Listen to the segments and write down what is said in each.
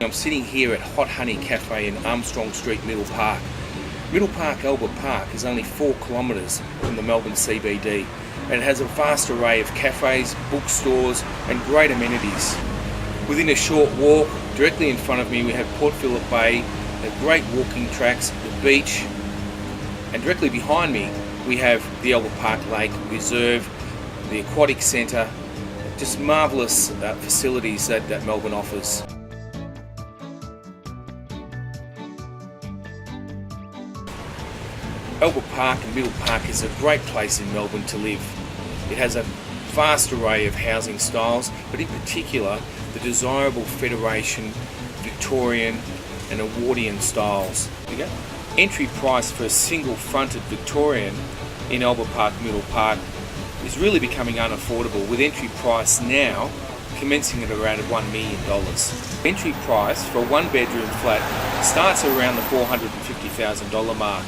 I'm sitting here at Hot Honey Cafe in Armstrong Street, Middle Park. Middle Park, Albert Park, is only 4 kilometres from the Melbourne CBD, and it has a vast array of cafes, bookstores and great amenities. Within a short walk, directly in front of me, we have Port Phillip Bay, the great walking tracks, the beach, and directly behind me we have the Albert Park Lake Reserve, the aquatic centre, just marvellous facilities that Melbourne offers. Albert Park and Middle Park is a great place in Melbourne to live. It has a vast array of housing styles, but in particular the desirable Federation, Victorian and Edwardian styles. Entry price for a single fronted Victorian in Albert Park, Middle Park is really becoming unaffordable, with entry price now commencing at around $1 million. Entry price for a 1-bedroom flat starts around the $450,000 mark.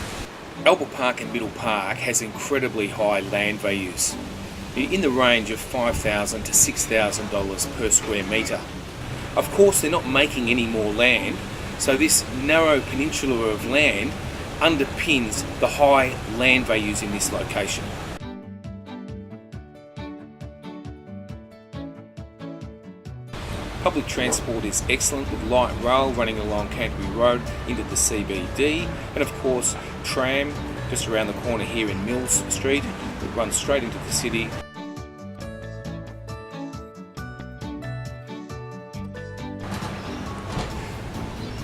Albert Park and Middle Park has incredibly high land values, in the range of $5,000 to $6,000 per square metre. Of course, they're not making any more land, so this narrow peninsula of land underpins the high land values in this location. Public transport is excellent, with light rail running along Canterbury Road into the CBD, and of course tram just around the corner here in Mills Street that runs straight into the city.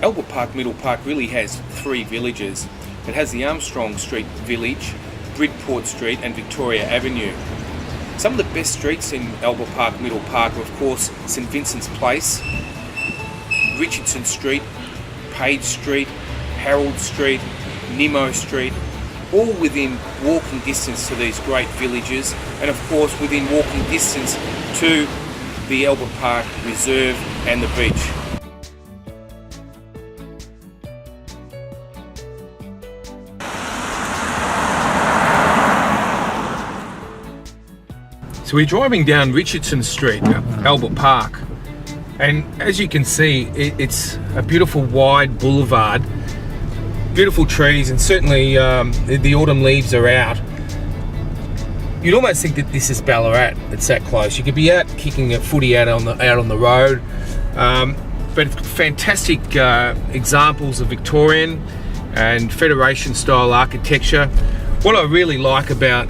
Albert Park, Middle Park really has 3 villages. It has the Armstrong Street Village, Bridport Street and Victoria Avenue. Some of the best streets in Albert Park, Middle Park are of course St Vincent's Place, Richardson Street, Page Street, Harold Street, Nimmo Street, all within walking distance to these great villages, and of course within walking distance to the Albert Park Reserve and the beach. So we're driving down Richardson Street, Albert Park, and as you can see, it's a beautiful wide boulevard, beautiful trees, and certainly the autumn leaves are out. You'd almost think that this is Ballarat. It's that close. You could be out kicking a footy out on the road, but fantastic examples of Victorian and Federation style architecture. What I really like about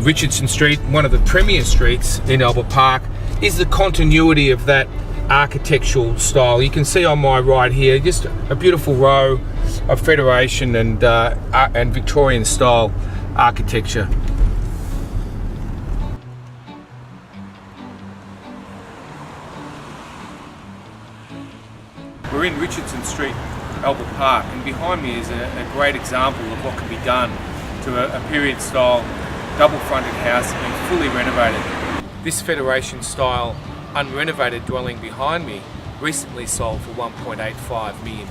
Richardson Street, one of the premier streets in Albert Park, is the continuity of that architectural style. You can see on my right here just a beautiful row of Federation and Victorian style architecture. We're in Richardson Street, Albert Park, and behind me is a great example of what can be done to a period style double-fronted house being fully renovated. This Federation style unrenovated dwelling behind me recently sold for $1.85 million.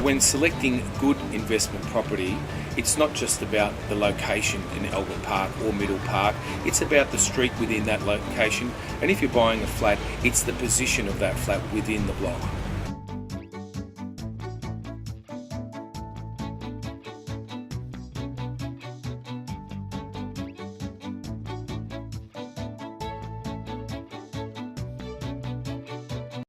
When selecting good investment property, it's not just about the location in Albert Park or Middle Park, it's about the street within that location, and if you're buying a flat, it's the position of that flat within the block.